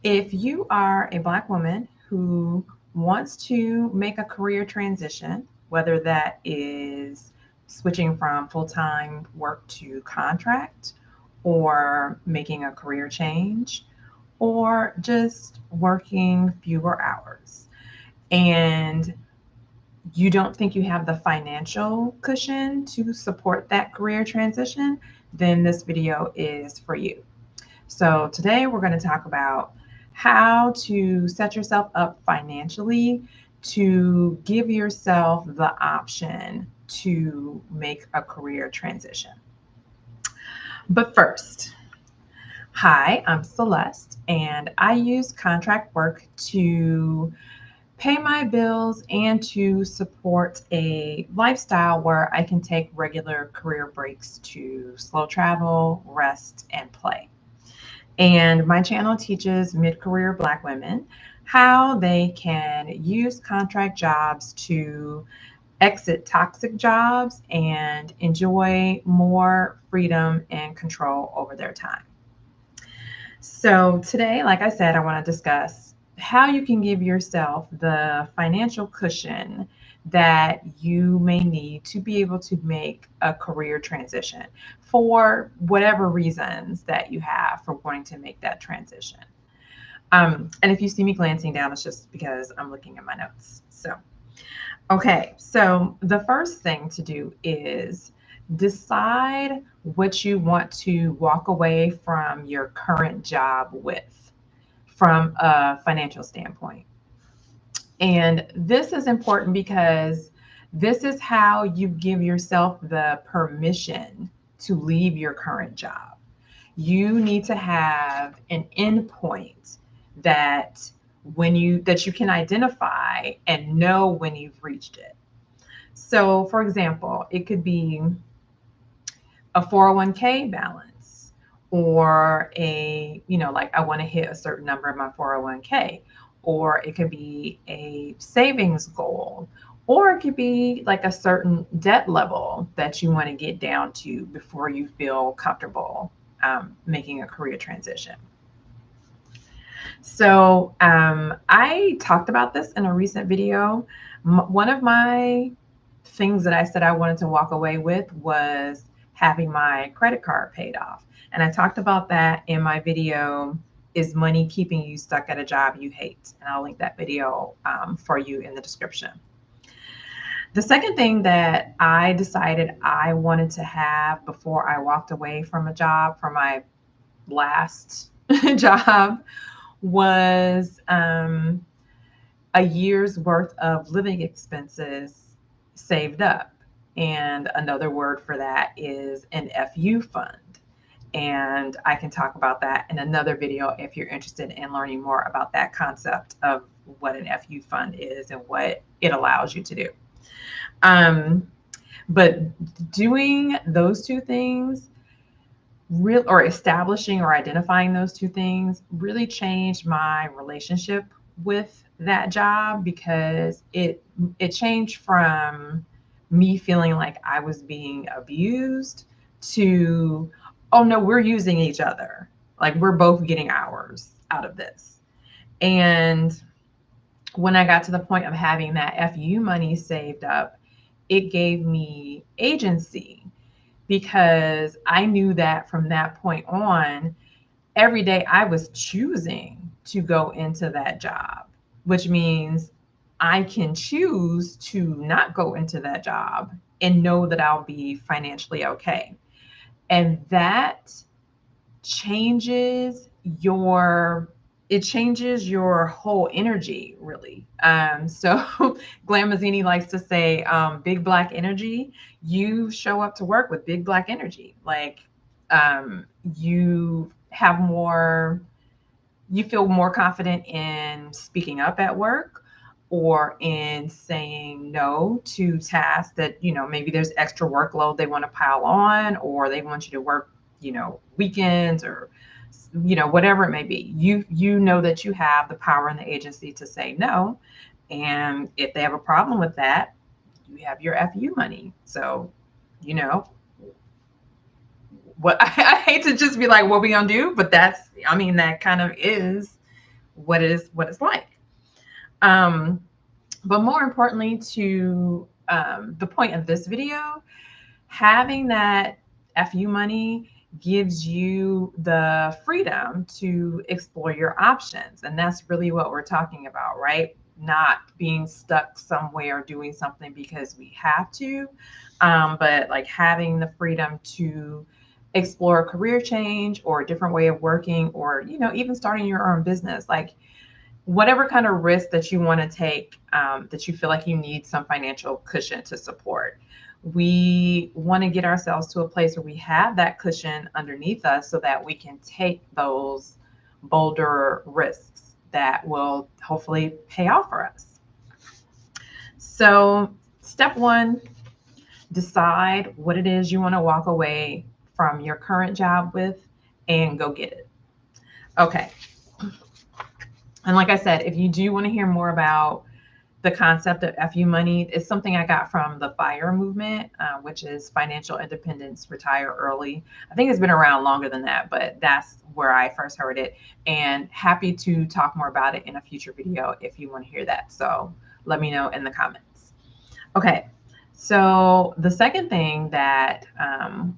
If you are a Black woman who wants to make a career transition, whether that is switching from full time work to contract, or making a career change, or just working fewer hours, and you don't think you have the financial cushion to support that career transition, then this video is for you. So, today we're going to talk about how to set yourself up financially to give yourself the option to make a career transition. But first, hi, I'm Celeste, and I use contract work to pay my bills and to support a lifestyle where I can take regular career breaks to slow travel, rest, and play. And my channel teaches mid career Black women how they can use contract jobs to exit toxic jobs and enjoy more freedom and control over their time. So, today, like I said, I want to discuss how you can give yourself the financial cushion that you may need to be able to make a career transition for whatever reasons that you have for wanting to make that transition. And if you see me glancing down, it's just because I'm looking at my notes. So the first thing to do is decide what you want to walk away from your current job with from a financial standpoint. And this is important because this is how you give yourself the permission to leave your current job. You need to have an endpoint that that you can identify and know when you've reached it. So, for example, it could be a 401k balance, or like I want to hit a certain number in my 401k, or it could be a savings goal, or it could be like a certain debt level that you want to get down to before you feel comfortable making a career transition. So I talked about this in a recent video. One of my things that I said I wanted to walk away with was having my credit card paid off. And I talked about that in my video, Is Money Keeping You Stuck at a Job You Hate? And I'll link that video for you in the description. The second thing that I decided I wanted to have before I walked away from a job, from my last job, was a year's worth of living expenses saved up. And another word for that is an FU fund. And I can talk about that in another video if you're interested in learning more about that concept of what an FU fund is and what it allows you to do. But doing those two things, or establishing or identifying those two things, really changed my relationship with that job, because it changed from me feeling like I was being abused to, oh no, we're using each other. Like, we're both getting hours out of this. And when I got to the point of having that FU money saved up, it gave me agency, because I knew that from that point on, every day I was choosing to go into that job, which means I can choose to not go into that job and know that I'll be financially okay. And that changes your whole energy, really. So Glam Mazzini likes to say, big Black energy. You show up to work with big Black energy. Like, you have more, you feel more confident in speaking up at work, or in saying no to tasks that, maybe there's extra workload they want to pile on, or they want you to work, weekends, or whatever it may be. You know that you have the power and the agency to say no. And if they have a problem with that, you have your FU money. So, what I hate to just be like, what we gonna do? But that kind of is what it's like. Um, but more importantly, to the point of this video, having that FU money gives you the freedom to explore your options. And that's really what we're talking about, right? Not being stuck somewhere doing something because we have to, but like having the freedom to explore a career change or a different way of working, or, even starting your own business. Like, whatever kind of risk that you want to take, that you feel like you need some financial cushion to support. We want to get ourselves to a place where we have that cushion underneath us so that we can take those bolder risks that will hopefully pay off for us. So, step one, decide what it is you want to walk away from your current job with and go get it. Okay. And like I said, if you do want to hear more about the concept of FU money, it's something I got from the FIRE movement, which is Financial Independence, Retire Early. I think it's been around longer than that, but that's where I first heard it. And happy to talk more about it in a future video if you want to hear that. So let me know in the comments. Okay. So the second thing that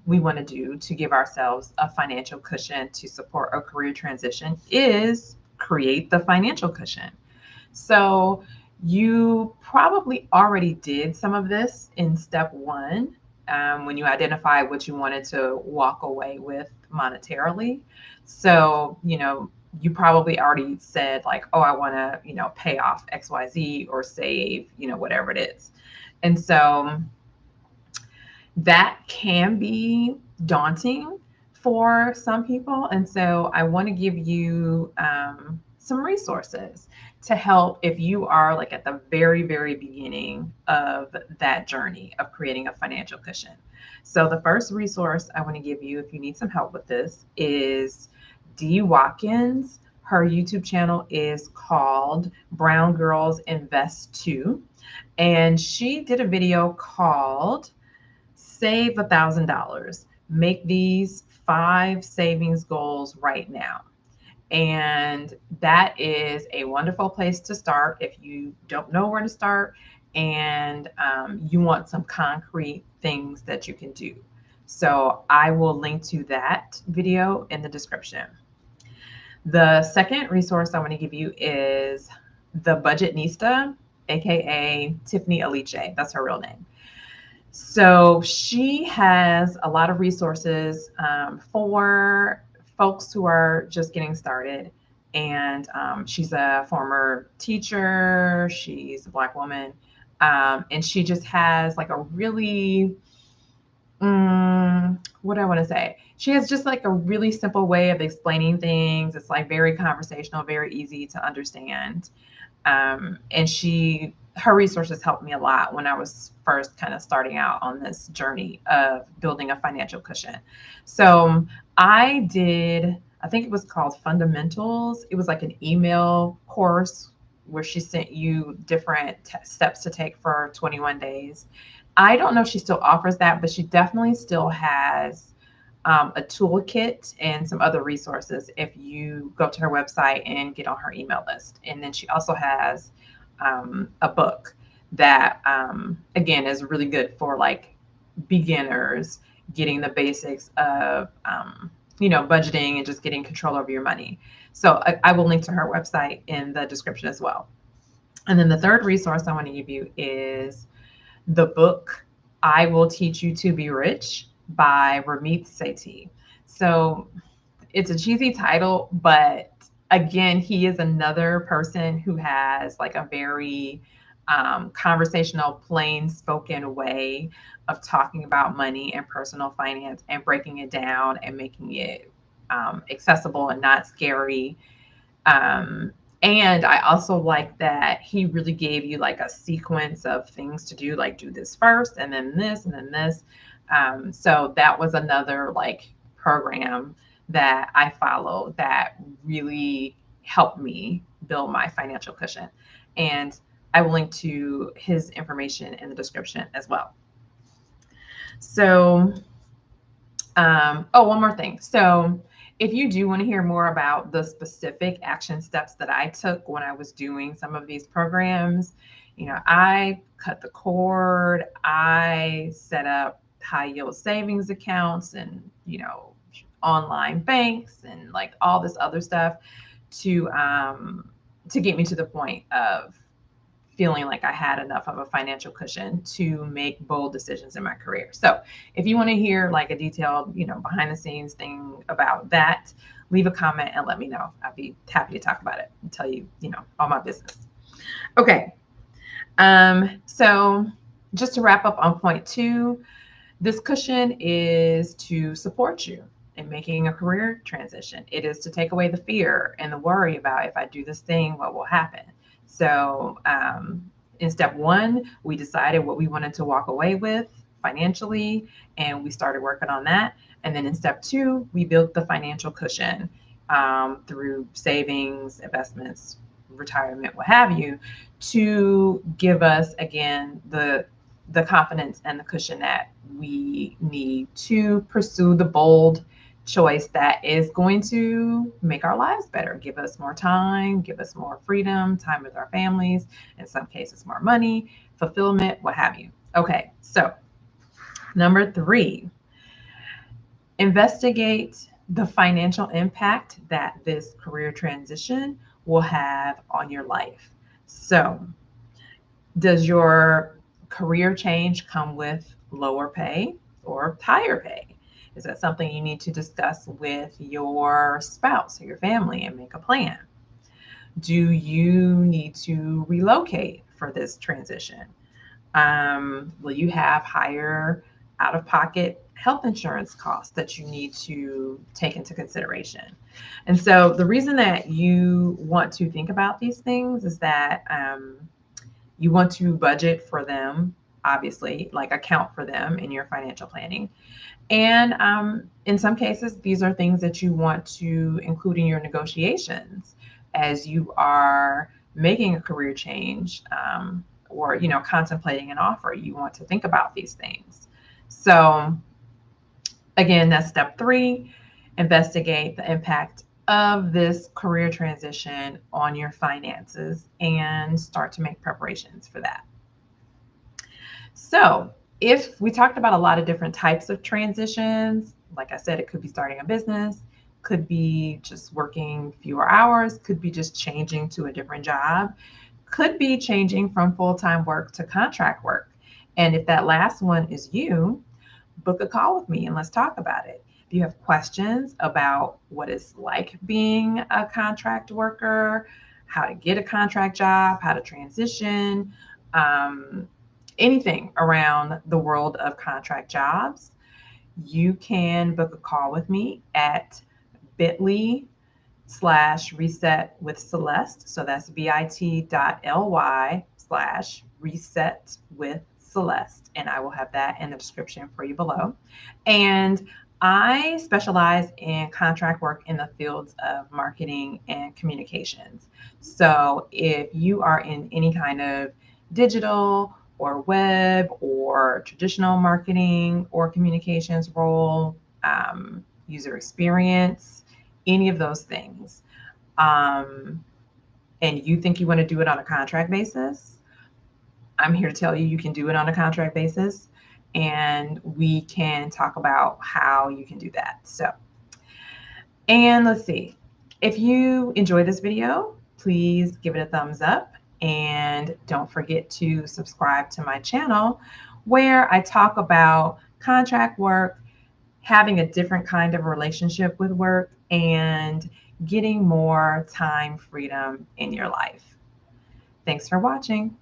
we want to do to give ourselves a financial cushion to support a career transition is create the financial cushion. So you probably already did some of this in step one, when you identify what you wanted to walk away with monetarily. So, you probably already said like, oh, I want to, pay off XYZ or save, whatever it is. And so that can be daunting for some people. And so I want to give you some resources to help if you are like at the very, very beginning of that journey of creating a financial cushion. So the first resource I want to give you if you need some help with this is Dee Watkins. Her YouTube channel is called Brown Girls Invest Too. And she did a video called Save $1,000. Make these 5 savings goals right now. And that is a wonderful place to start if you don't know where to start and you want some concrete things that you can do. So I will link to that video in the description. The second resource I want to give you is the Budgetnista, aka Tiffany Aliche. That's her real name. So she has a lot of resources for folks who are just getting started. And she's a former teacher. She's a Black woman. And she just has like a really, what do I want to say? She has just like a really simple way of explaining things. It's like very conversational, very easy to understand. And her resources helped me a lot when I was first kind of starting out on this journey of building a financial cushion. So I think it was called Fundamentals. It was like an email course where she sent you different steps to take for 21 days. I don't know if she still offers that, but she definitely still has a toolkit and some other resources if you go to her website and get on her email list. And then she also has a book that, again, is really good for like beginners getting the basics of, budgeting and just getting control over your money. So I will link to her website in the description as well. And then the third resource I want to give you is the book I Will Teach You to Be Rich by Ramit Sethi. So it's a cheesy title, but again, he is another person who has like a very conversational, plain spoken way of talking about money and personal finance and breaking it down and making it accessible and not scary. And I also like that he really gave you like a sequence of things to do, like do this first and then this and then this. So that was another like program that I followed that really helped me build my financial cushion. And I will link to his information in the description as well. So, one more thing. So If you do want to hear more about the specific action steps that I took when I was doing some of these programs, I cut the cord, I set up high yield savings accounts and, online banks and like all this other stuff to get me to the point of feeling like I had enough of a financial cushion to make bold decisions in my career. So if you want to hear like a detailed, behind the scenes thing about that, leave a comment and let me know. I'd be happy to talk about it and tell you, all my business. Okay. So just to wrap up on point 2, this cushion is to support you in making a career transition. It is to take away the fear and the worry about, if I do this thing, what will happen? So in step 1, we decided what we wanted to walk away with financially, and we started working on that. And then in step 2, we built the financial cushion through savings, investments, retirement, what have you, to give us, again, the confidence and the cushion that we need to pursue the bold choice that is going to make our lives better, give us more time, give us more freedom, time with our families, in some cases more money, fulfillment, what have you. Okay, so number 3, investigate the financial impact that this career transition will have on your life. So does your career change come with lower pay or higher pay? Is that something you need to discuss with your spouse or your family and make a plan? Do you need to relocate for this transition? Will you have higher out-of-pocket health insurance costs that you need to take into consideration? And so the reason that you want to think about these things is that you want to budget for them, obviously, like account for them in your financial planning. And in some cases, these are things that you want to include in your negotiations as you are making a career change or, contemplating an offer. You want to think about these things. So again, that's step 3, investigate the impact of this career transition on your finances and start to make preparations for that. So if we talked about a lot of different types of transitions, like I said, it could be starting a business, could be just working fewer hours, could be just changing to a different job, could be changing from full-time work to contract work. And if that last one is you, book a call with me and let's talk about it. If you have questions about what it's like being a contract worker, how to get a contract job, how to transition, anything around the world of contract jobs, you can book a call with me at bit.ly/reset with Celeste. So that's bit.ly/reset with Celeste. And I will have that in the description for you below. And I specialize in contract work in the fields of marketing and communications. So if you are in any kind of digital or web or traditional marketing or communications role, user experience, any of those things, and you think you want to do it on a contract basis, I'm here to tell you you can do it on a contract basis, and we can talk about how you can do that. So, and let's see, if you enjoyed this video, please give it a thumbs up and don't forget to subscribe to my channel where I talk about contract work, having a different kind of relationship with work, and getting more time freedom in your life. Thanks for watching.